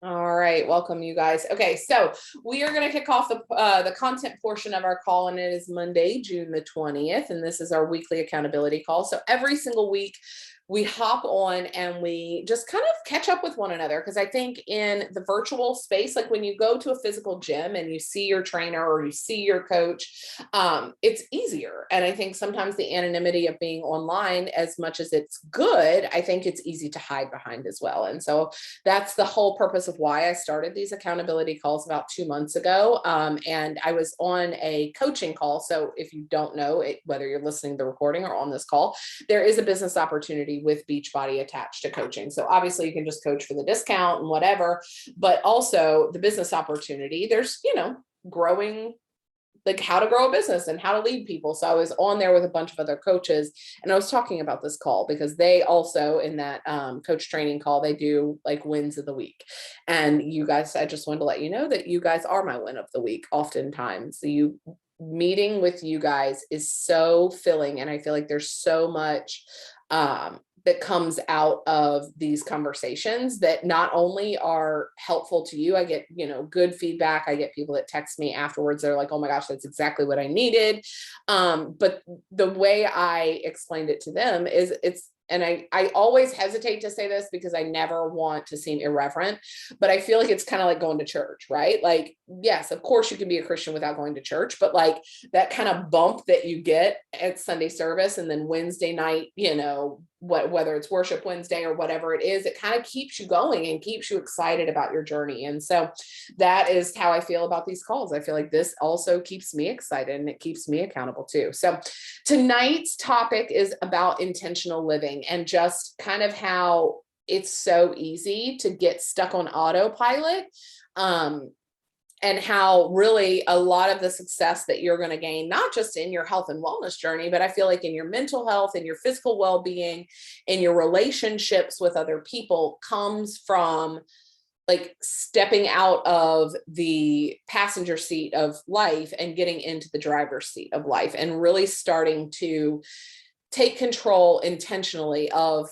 All right, welcome you guys. Okay, so we are going to kick off the content portion of our call, and it is Monday, June the 20th, and this is our weekly accountability call. So every single week, we hop on and we just kind of catch up with one another because I think in the virtual space, like when you go to a physical gym and you see your trainer or you see your coach, it's easier. And I think sometimes the anonymity of being online, as much as it's good, I think it's easy to hide behind as well. And so that's the whole purpose of why I started these accountability calls about 2 months ago. And I was on a coaching call. So if you don't know it, whether you're listening to the recording or on this call, there is a business opportunity with Beachbody attached to coaching. So obviously you can just coach for the discount and whatever, but also the business opportunity, there's, growing, like how to grow a business and how to lead people. So I was on there with a bunch of other coaches and I was talking about this call because they also in that coach training call, they do like wins of the week. And you guys, I just wanted to let you know that you guys are my win of the week. Oftentimes you meeting with you guys is so filling. And I feel like there's so much that comes out of these conversations that not only are helpful to you. I get, good feedback. I get people that text me afterwards. They're like, oh my gosh, that's exactly what I needed. But the way I explained it to them is and I always hesitate to say this because I never want to seem irreverent, but I feel like it's kind of like going to church, right? Like, yes, of course you can be a Christian without going to church, but like that kind of bump that you get at Sunday service and then Wednesday night, whether it's worship Wednesday or whatever it is, it kind of keeps you going and keeps you excited about your journey. And so that is how I feel about these calls. I feel like this also keeps me excited and it keeps me accountable too. So tonight's topic is about intentional living and just kind of how it's so easy to get stuck on autopilot. And how really a lot of the success that you're going to gain, not just in your health and wellness journey, but I feel like in your mental health and your physical well-being, in your relationships with other people, comes from like stepping out of the passenger seat of life and getting into the driver's seat of life and really starting to take control intentionally of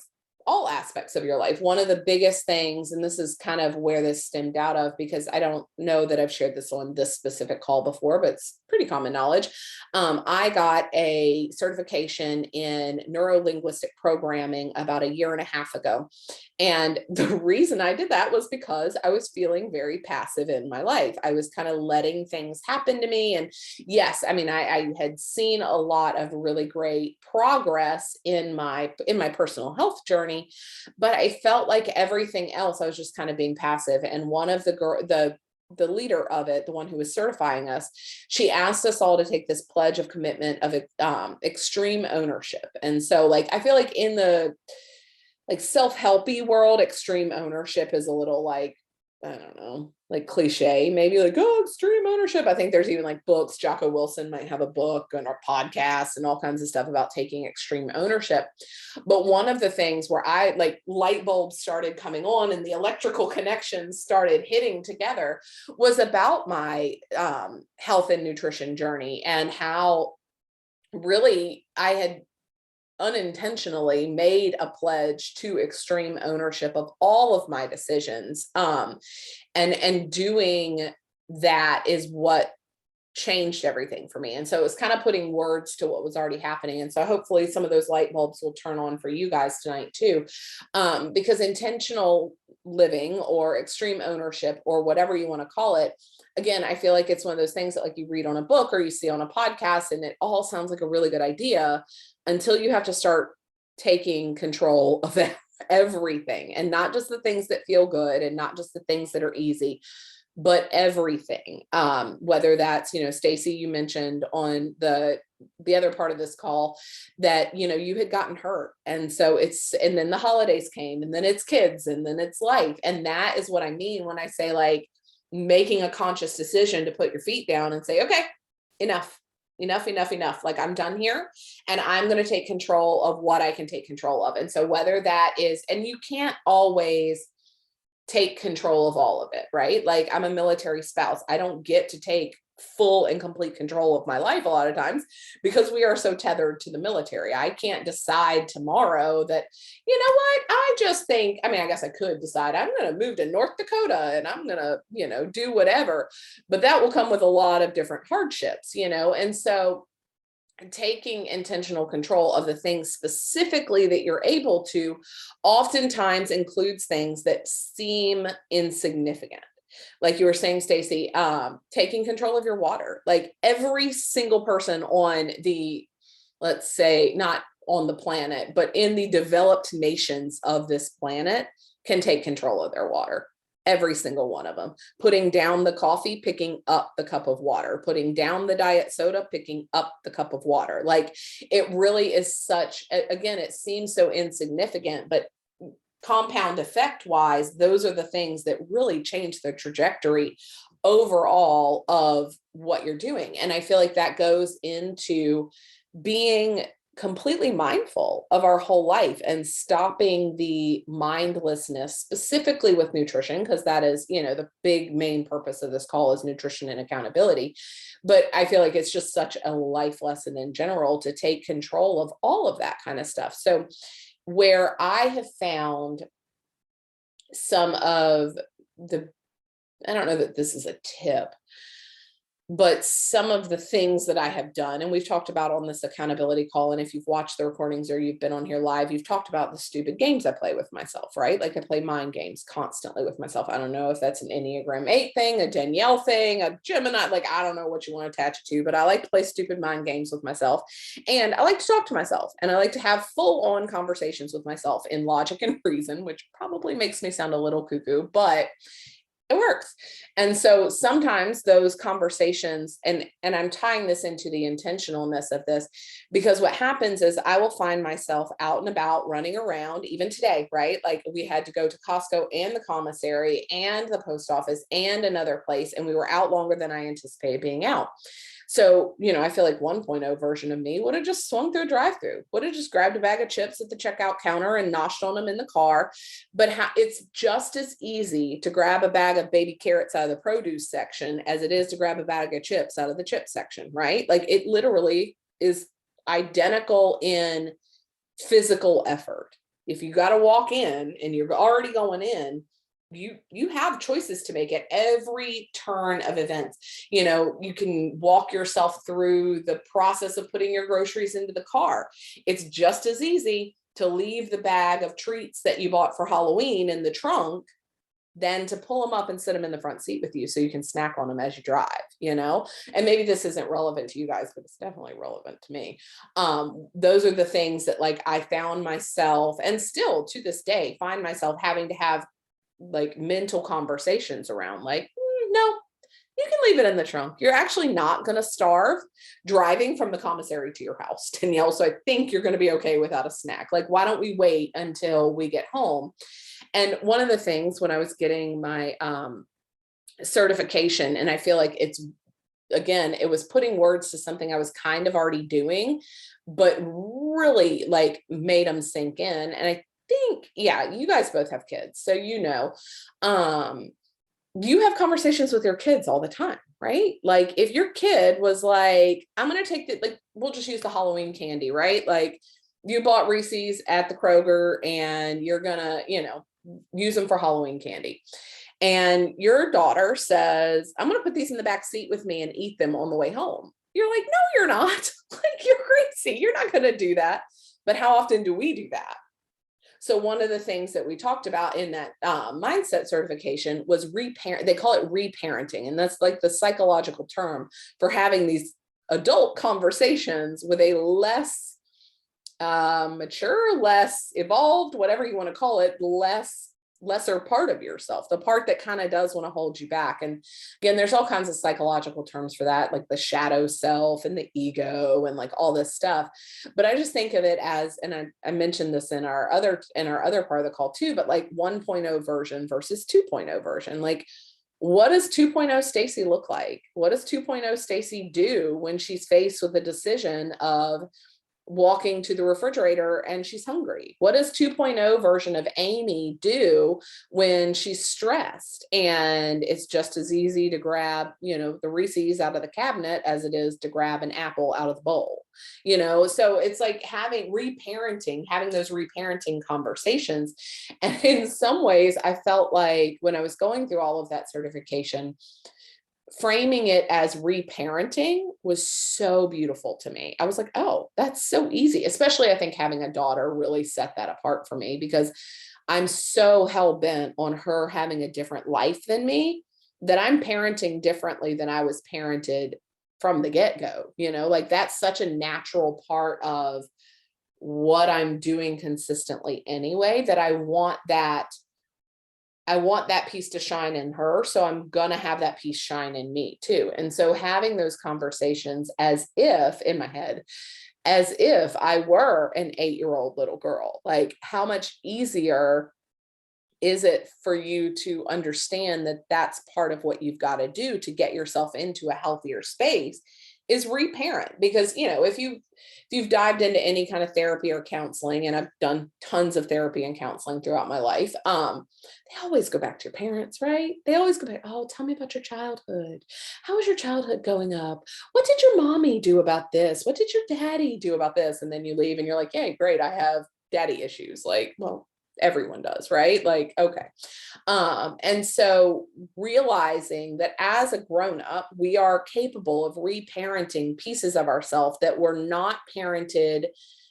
all aspects of your life. One of the biggest things, and this is kind of where this stemmed out of, because I don't know that I've shared this on this specific call before, but it's pretty common knowledge. I got a certification in neuro-linguistic programming about a year and a half ago. And the reason I did that was because I was feeling very passive in my life. I was kind of letting things happen to me. And yes, I mean, I had seen a lot of really great progress in my personal health journey, but I felt like everything else, I was just kind of being passive. And one of the leader of it, the one who was certifying us, she asked us all to take this pledge of commitment of extreme ownership. And so like, I feel like in the like self-helpy world, extreme ownership is a little like, I don't know, like cliche, maybe like, oh, extreme ownership. I think there's even like books. Jocko Wilson might have a book and our podcast and all kinds of stuff about taking extreme ownership. But one of the things where I like light bulbs started coming on and the electrical connections started hitting together was about my health and nutrition journey and how really I had unintentionally made a pledge to extreme ownership of all of my decisions. And doing that is what changed everything for me. And so it was kind of putting words to what was already happening. And so hopefully some of those light bulbs will turn on for you guys tonight too. Because intentional living or extreme ownership or whatever you want to call it, again, I feel like it's one of those things that like you read on a book or you see on a podcast and it all sounds like a really good idea until you have to start taking control of everything, and not just the things that feel good and not just the things that are easy, but everything. Whether that's, Stacy, you mentioned on the other part of this call that, you had gotten hurt. And so and then the holidays came and then it's kids and then it's life. And that is what I mean when I say like making a conscious decision to put your feet down and say, okay, enough. Like I'm done here and I'm going to take control of what I can take control of. And so whether that is, and you can't always take control of all of it, right? Like I'm a military spouse. I don't get to take full and complete control of my life a lot of times because we are so tethered to the military. I can't decide tomorrow that, you know what, I just think, I mean, I guess I could decide I'm going to move to North Dakota and I'm going to, do whatever, but that will come with a lot of different hardships, and so taking intentional control of the things specifically that you're able to oftentimes includes things that seem insignificant. Like you were saying, Stacy, taking control of your water. Like every single person on the, let's say, not on the planet, but in the developed nations of this planet can take control of their water. Every single one of them. Putting down the coffee, picking up the cup of water, putting down the diet soda, picking up the cup of water. Like it really is such, again, it seems so insignificant, but compound effect wise, those are the things that really change the trajectory overall of what you're doing. And I feel like that goes into being completely mindful of our whole life and stopping the mindlessness, specifically with nutrition, because that is, the big main purpose of this call is nutrition and accountability. But I feel like it's just such a life lesson in general to take control of all of that kind of stuff. So where I have found some of the, I don't know that this is a tip, but some of the things that I have done, and we've talked about on this accountability call, and if you've watched the recordings or you've been on here live, you've talked about the stupid games I play with myself, right? Like I play mind games constantly with myself. I don't know if that's an Enneagram 8 thing, a Danielle thing, a Gemini, like I don't know what you want to attach it to, but I like to play stupid mind games with myself. And I like to talk to myself, and I like to have full on conversations with myself in logic and reason, which probably makes me sound a little cuckoo, but it works. And so sometimes those conversations, and I'm tying this into the intentionalness of this, because what happens is I will find myself out and about running around, even today, right? Like we had to go to Costco and the commissary and the post office and another place, and we were out longer than I anticipated being out. So, I feel like 1.0 version of me would have just swung through a drive-through, would have just grabbed a bag of chips at the checkout counter and noshed on them in the car. But it's just as easy to grab a bag of baby carrots out of the produce section as it is to grab a bag of chips out of the chip section, right? Like it literally is identical in physical effort. If you got to walk in and you're already going in, you have choices to make at every turn of events. You can walk yourself through the process of putting your groceries into the car. It's just as easy to leave the bag of treats that you bought for Halloween in the trunk than to pull them up and sit them in the front seat with you so you can snack on them as you drive, and maybe this isn't relevant to you guys, but it's definitely relevant to me. Those are the things that like I found myself, and still to this day find myself having to have like mental conversations around, like, no, you can leave it in the trunk. You're actually not going to starve driving from the commissary to your house, Danielle. So I think you're going to be okay without a snack. Like, why don't we wait until we get home? And one of the things when I was getting my certification, and I feel like it was putting words to something I was kind of already doing, but really like made them sink in. And I think, yeah, you guys both have kids, so you have conversations with your kids all the time, right? Like if your kid was like, I'm going to take we'll just use the Halloween candy, right? Like you bought Reese's at the Kroger and you're going to, use them for Halloween candy. And your daughter says, I'm going to put these in the back seat with me and eat them on the way home. You're like, no, you're not. Like, you're crazy. You're not going to do that. But how often do we do that? So one of the things that we talked about in that mindset certification was they call it reparenting. And that's like the psychological term for having these adult conversations with a less mature, less evolved, whatever you want to call it, lesser part of yourself, the part that kind of does want to hold you back. And again, there's all kinds of psychological terms for that, like the shadow self and the ego and like all this stuff. But I just think of it as, and I mentioned this in our other part of the call too, but like 1.0 version versus 2.0 version. Like, what does 2.0 Stacy look like? What does 2.0 Stacy do when she's faced with the decision of, walking to the refrigerator and she's hungry? What does 2.0 version of Amy do when she's stressed? And it's just as easy to grab, the Reese's out of the cabinet as it is to grab an apple out of the bowl, so it's like having those reparenting conversations. And in some ways, I felt like when I was going through all of that certification, framing it as reparenting was so beautiful to me. I was like, oh, that's so easy. Especially, I think having a daughter really set that apart for me, because I'm so hell-bent on her having a different life than me, that I'm parenting differently than I was parented from the get-go. Like that's such a natural part of what I'm doing consistently anyway, that I want that piece to shine in her. So I'm going to have that piece shine in me too. And so having those conversations as if I were an 8-year-old little girl, like how much easier is it for you to understand that that's part of what you've got to do to get yourself into a healthier space, is reparent. Because, if you've dived into any kind of therapy or counseling, and I've done tons of therapy and counseling throughout my life, they always go back to your parents, right? They always go back, oh, tell me about your childhood. How was your childhood growing up? What did your mommy do about this? What did your daddy do about this? And then you leave and you're like, yeah, great, I have daddy issues. Like, well, everyone does, right? Like, okay. And so realizing that as a grown-up, we are capable of reparenting pieces of ourselves that were not parented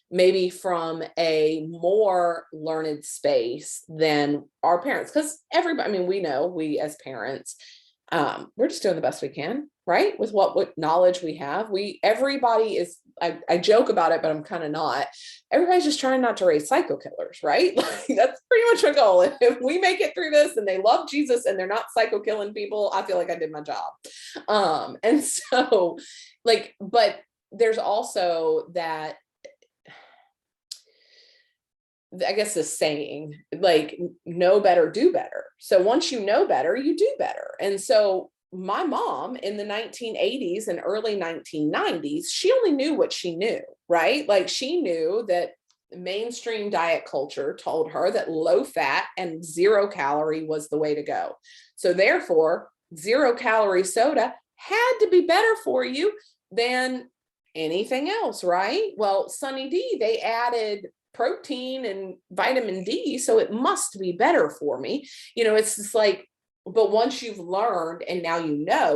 maybe from a more learned space than our parents. Because everybody, we know, we as parents, we're just doing the best we can, right? With what knowledge we have. Everybody is, I joke about it, but I'm kind of not. Everybody's just trying not to raise psycho killers, right? Like, that's pretty much our goal. If we make it through this and they love Jesus and they're not psycho killing people, I feel like I did my job. And so but there's also that, I guess, the saying, like, know better, do better. So once you know better, you do better. And so my mom in the 1980s and early 1990s, she only knew what she knew, right? Like, she knew that mainstream diet culture told her that low fat and 0 calorie was the way to go. So therefore, 0 calorie soda had to be better for you than anything else, right? Well, Sunny D, they added protein and vitamin D, so it must be better for me. It's just like, but once you've learned and now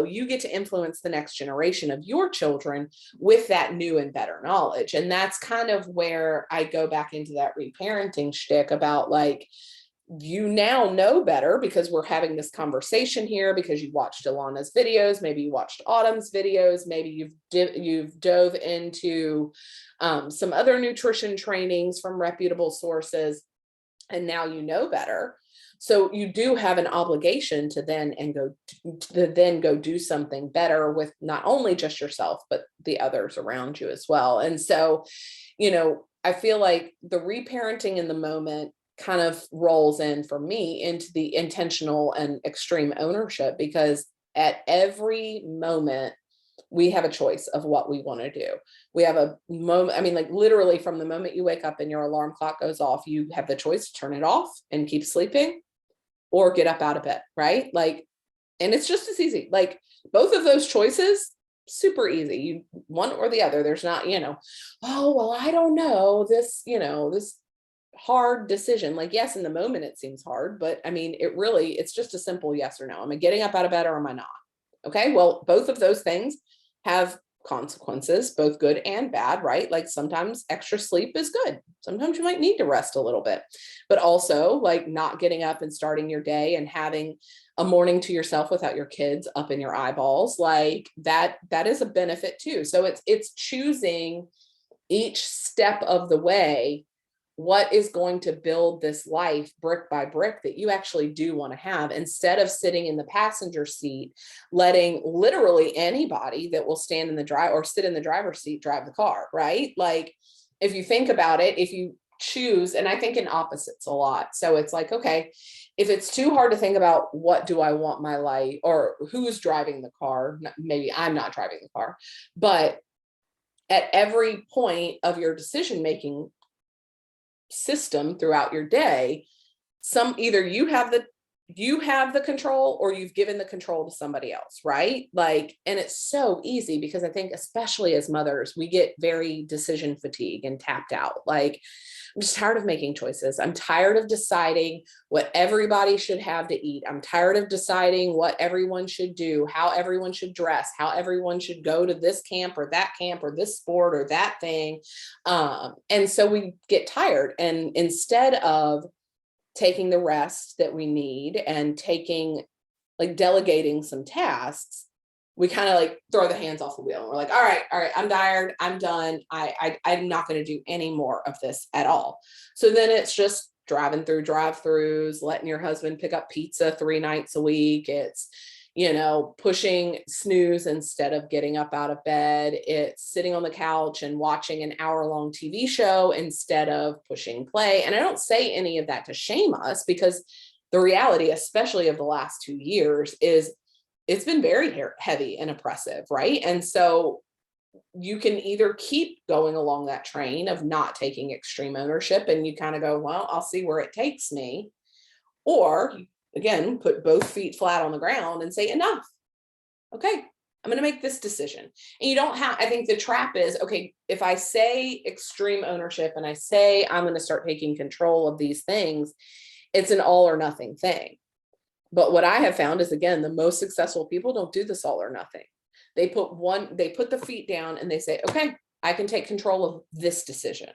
you get to influence the next generation of your children with that new and better knowledge. And that's kind of where I go back into that reparenting shtick about, like, you now know better because we're having this conversation here, because you watched Alana's videos, maybe you watched Autumn's videos, maybe you've dove into some other nutrition trainings from reputable sources, and now you know better. So you do have an obligation to then go do something better with not only just yourself, but the others around you as well. And so, I feel like the reparenting in the moment kind of rolls in for me into the intentional and extreme ownership, because at every moment we have a choice of what we want to do. We have a moment, like literally from the moment you wake up and your alarm clock goes off, you have the choice to turn it off and keep sleeping, or get up out of bed, right? Like, and it's just as easy. Like, both of those choices, super easy. You one or the other. There's not, oh, well, I don't know this, this hard decision. Like, yes, in the moment it seems hard, but it's just a simple yes or no. Am I getting up out of bed or am I not? Okay, well, both of those things have consequences, both good and bad, right? Like, sometimes extra sleep is good. Sometimes you might need to rest a little bit, but also, like, not getting up and starting your day and having a morning to yourself without your kids up in your eyeballs, like that is a benefit too. So it's choosing each step of the way what is going to build this life brick by brick that you actually do want to have, instead of sitting in the passenger seat, letting literally anybody that will stand in the drive or sit in the driver's seat drive the car, right? Like, if you think about it, if you choose, and I think in opposites a lot. So it's like, okay, if it's too hard to think about what do I want my life, or who's driving the car, maybe I'm not driving the car, but at every point of your decision-making system throughout your day, either you have the control or you've given the control to somebody else, right? Like, and it's so easy because I think especially as mothers, we get very decision fatigue and tapped out. Like, I'm just tired of making choices. I'm tired of deciding what everybody should have to eat. I'm tired of deciding what everyone should do, how everyone should dress, how everyone should go to this camp or this sport or that thing. And so we get tired. And instead of taking the rest that we need and delegating some tasks, we kind of like throw the hands off the wheel and we're like, all right, I'm tired, I'm done. I'm not going to do any more of this at all. So then it's just driving through drive-throughs, letting your husband pick up pizza 3 nights a week. It's, pushing snooze instead of getting up out of bed. It's sitting on the couch and watching an hour-long TV show instead of pushing play. And I don't say any of that to shame us, because the reality, especially of the last 2 years, is it's been very heavy and oppressive, right? And so you can either keep going along that train of not taking extreme ownership and you kind of go, well, I'll see where it takes me. Or again, put both feet flat on the ground and say, enough. Okay, I'm going to make this decision. And you don't have, I think the trap is, okay, if I say extreme ownership and I say I'm going to start taking control of these things, it's an all or nothing thing. But what I have found is, again, the most successful people don't do this all or nothing. They put the feet down and they say, okay, I can take control of this decision.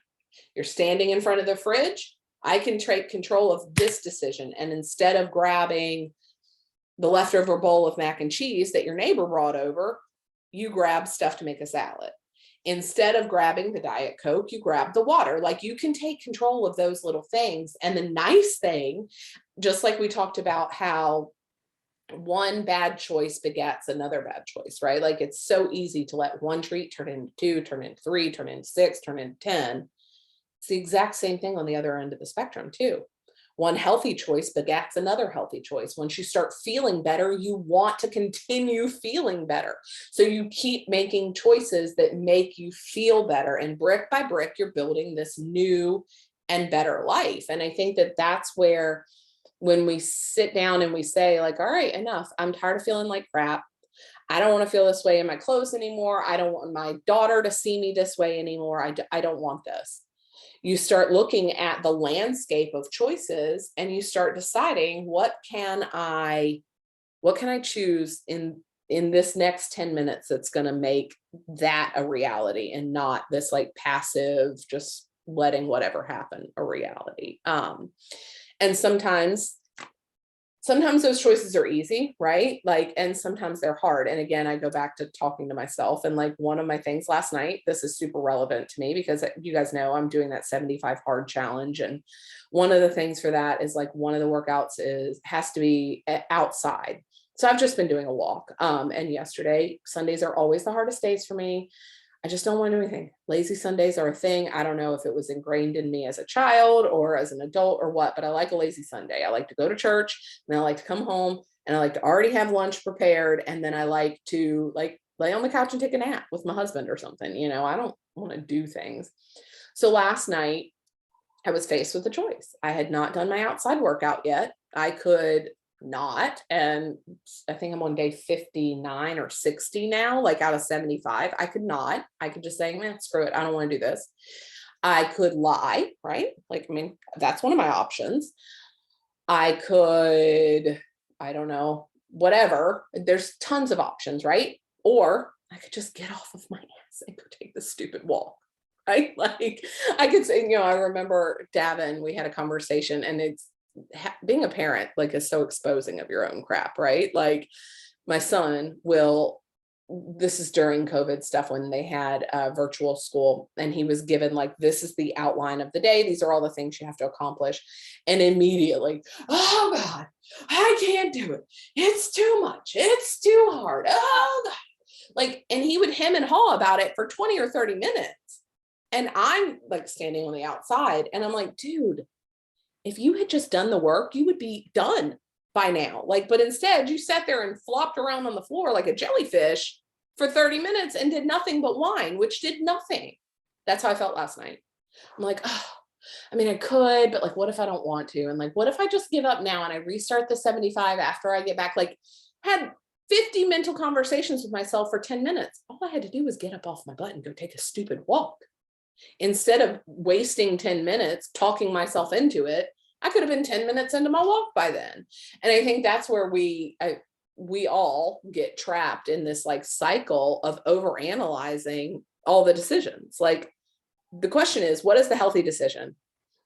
You're standing in front of the fridge. I can take control of this decision. And instead of grabbing the leftover bowl of mac and cheese that your neighbor brought over, you grab stuff to make a salad. Instead of grabbing the Diet Coke, you grab the water. Like, you can take control of those little things. And the nice thing, just like we talked about how one bad choice begets another bad choice, right? Like, it's so easy to let one treat turn into 2, turn into 3, turn into 6, turn into 10. It's the exact same thing on the other end of the spectrum too. One healthy choice begets another healthy choice. Once you start feeling better, you want to continue feeling better. So you keep making choices that make you feel better. And brick by brick, you're building this new and better life. And I think that that's where, when we sit down and we say, like, all right, enough. I'm tired of feeling like crap. I don't want to feel this way in my clothes anymore. I don't want my daughter to see me this way anymore. I don't want this. You start looking at the landscape of choices and you start deciding, what can I choose in this next 10 minutes that's going to make that a reality, and not this like passive, just letting whatever happen a reality. And sometimes those choices are easy, right? Like, and sometimes they're hard. And again, I go back to talking to myself, and like, one of my things last night, this is super relevant to me because you guys know I'm doing that 75 hard challenge. And one of the things for that is, like, one of the workouts has to be outside. So I've just been doing a walk. And yesterday, Sundays are always the hardest days for me. I just don't want to do anything. Lazy Sundays are a thing. I don't know if it was ingrained in me as a child or as an adult or what, but I like a lazy Sunday. I like to go to church, and I like to come home, and I like to already have lunch prepared. And then I like to lay on the couch and take a nap with my husband or something. I don't want to do things. So last night I was faced with a choice. I had not done my outside workout yet. I could not. And I think I'm on day 59 or 60 now, like out of 75. I could not. I could just say, man, screw it. I don't want to do this. I could lie, right? Like, I mean, that's one of my options. I could, I don't know, whatever. There's tons of options, right? Or I could just get off of my ass and go take this stupid walk. Right? Like, I could say, I remember Davin, we had a conversation, and it's, being a parent, like, is so exposing of your own crap, right? Like, my son this is during COVID stuff when they had virtual school, and he was given, like, this is the outline of the day. These are all the things you have to accomplish. And immediately, oh God, I can't do it. It's too much. It's too hard. Oh God. Like, and he would hem and haw about it for 20 or 30 minutes. And I'm like standing on the outside, and I'm like, dude, if you had just done the work, you would be done by now. Like, but instead you sat there and flopped around on the floor like a jellyfish for 30 minutes and did nothing but whine, which did nothing. That's how I felt last night. I'm like, oh, I mean, I could, but like, what if I don't want to? And like, what if I just give up now and I restart the 75 after I get back? Like, had 50 mental conversations with myself for 10 minutes. All I had to do was get up off my butt and go take a stupid walk. Instead of wasting 10 minutes talking myself into it, I could have been 10 minutes into my walk by then. And I think that's where we all get trapped in this like cycle of overanalyzing all the decisions. Like, the question is, what is the healthy decision?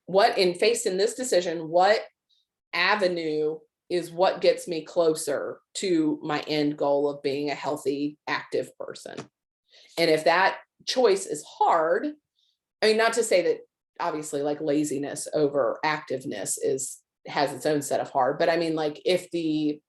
What in this decision, what avenue is what gets me closer to my end goal of being a healthy, active person? And if that choice is hard, I mean, not to say that obviously like laziness over activeness has its own set of hard, but I mean, like, if the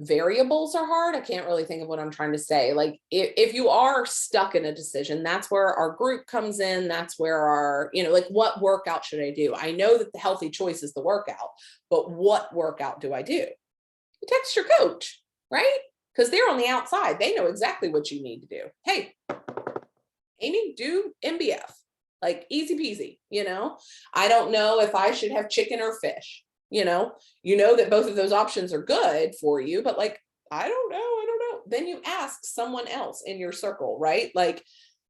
variables are hard, I can't really think of what I'm trying to say. Like, if you are stuck in a decision, that's where our group comes in. That's where our, like, what workout should I do? I know that the healthy choice is the workout, but what workout do I do? You text your coach, right? Because they're on the outside. They know exactly what you need to do. Hey, Amy, do MBF, like easy peasy, I don't know if I should have chicken or fish. You know that both of those options are good for you, but like, I don't know. Then you ask someone else in your circle, right? Like,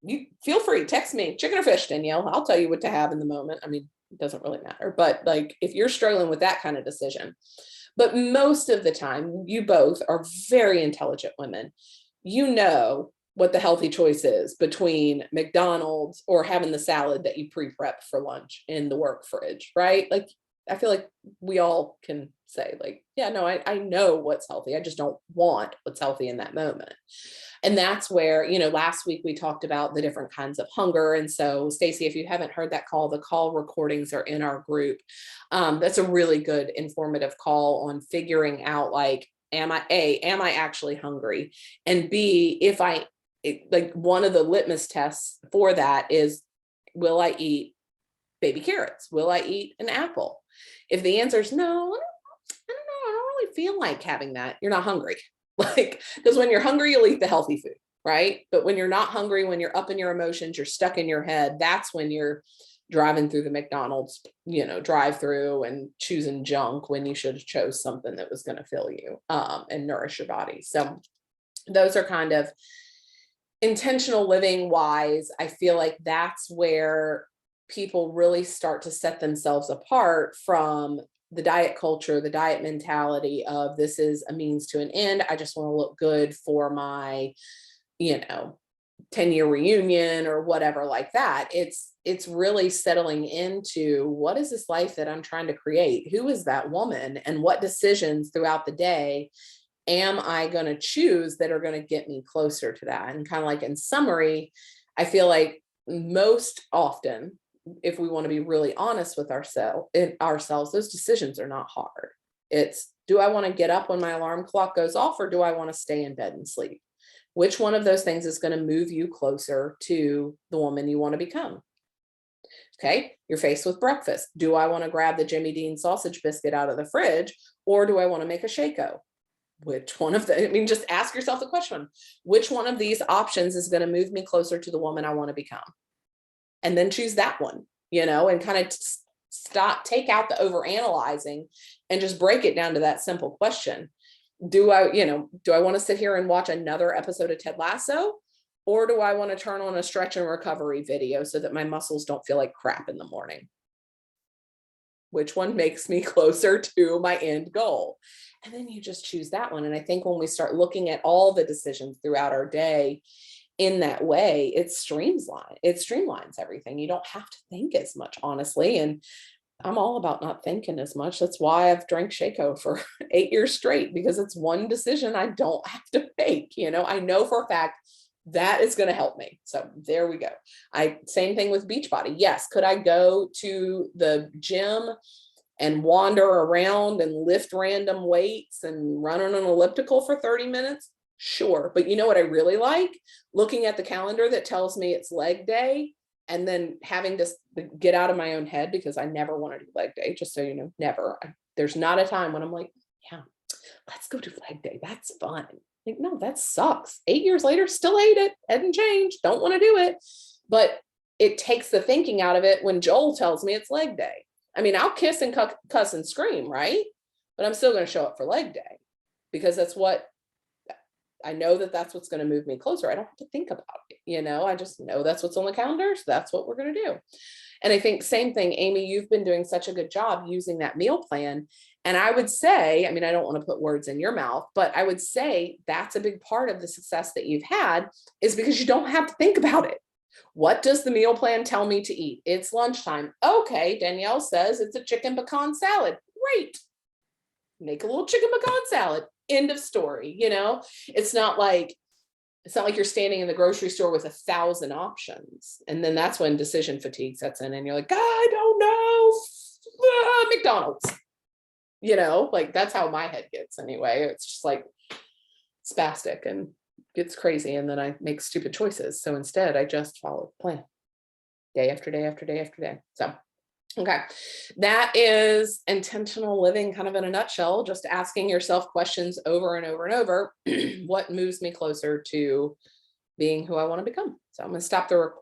you feel free, text me, chicken or fish, Danielle. I'll tell you what to have in the moment. I mean, it doesn't really matter, but like, if you're struggling with that kind of decision, but most of the time, you both are very intelligent women. What the healthy choice is between McDonald's or having the salad that you pre-prep for lunch in the work fridge, right? Like, I feel like we all can say like, yeah, no, I know what's healthy. I just don't want what's healthy in that moment. And that's where, last week we talked about the different kinds of hunger. And so, Stacey, if you haven't heard that call, the call recordings are in our group. That's a really good informative call on figuring out, like, am I actually hungry? And B, like, one of the litmus tests for that is, will I eat baby carrots? Will I eat an apple? If the answer is no, I don't know, I don't really feel like having that, you're not hungry. Like, because when you're hungry, you'll eat the healthy food, right? But when you're not hungry, when you're up in your emotions, you're stuck in your head, that's when you're driving through the McDonald's, drive through and choosing junk when you should have chose something that was going to fill you and nourish your body. So those are kind of intentional living wise. I feel like that's where people really start to set themselves apart from the diet culture, the diet mentality of, this is a means to an end. I just want to look good for my, 10-year reunion or whatever like that. It's really settling into, what is this life that I'm trying to create? Who is that woman? And what decisions throughout the day am I going to choose that are going to get me closer to that? And kind of like, in summary, I feel like most often, if we want to be really honest with ourselves, those decisions are not hard. It's, do I want to get up when my alarm clock goes off, or do I want to stay in bed and sleep? Which one of those things is going to move you closer to the woman you want to become? Okay, you're faced with breakfast. Do I want to grab the Jimmy Dean sausage biscuit out of the fridge, or do I want to make a Shaco? Which one of just ask yourself the question, which one of these options is going to move me closer to the woman I want to become? And then choose that one, and kind of take out the overanalyzing and just break it down to that simple question. Do I want to sit here and watch another episode of Ted Lasso? Or do I want to turn on a stretch and recovery video so that my muscles don't feel like crap in the morning? Which one makes me closer to my end goal? And then you just choose that one. And I think when we start looking at all the decisions throughout our day in that way, it streamlines everything. You don't have to think as much, honestly. And I'm all about not thinking as much. That's why I've drank Shaco for 8 years straight, because it's one decision I don't have to make. I know for a fact that is going to help me. So there we go. Same thing with Beachbody. Yes. Could I go to the gym and wander around and lift random weights and run on an elliptical for 30 minutes? Sure. But you know what I really like? Looking at the calendar that tells me it's leg day, and then having to get out of my own head, because I never want to do leg day, just so you know, never. There's not a time when I'm like, yeah, let's go do leg day. That's fun. Like, no, that sucks. 8 years later, still hate it. Hadn't changed. Don't want to do it. But it takes the thinking out of it when Joel tells me it's leg day. I mean, I'll kiss and cuss and scream, right? But I'm still going to show up for leg day because that's what I know, that's what's going to move me closer. I don't have to think about it. I just know that's what's on the calendar. So that's what we're going to do. And I think same thing, Amy, you've been doing such a good job using that meal plan. And I would say, I mean, I don't want to put words in your mouth, but I would say that's a big part of the success that you've had is because you don't have to think about it. What does the meal plan tell me to eat? It's lunchtime. Okay, Danielle says it's a chicken pecan salad. Great. Make a little chicken pecan salad. End of story. It's not like you're standing in the grocery store with 1,000 options. And then that's when decision fatigue sets in and you're like, I don't know. McDonald's. Like that's how my head gets anyway. It's just like spastic and gets crazy. And then I make stupid choices. So instead I just follow the plan day after day after day after day. So, okay. That is intentional living kind of in a nutshell, just asking yourself questions over and over and over. What moves me closer to being who I want to become? So I'm going to stop the recording.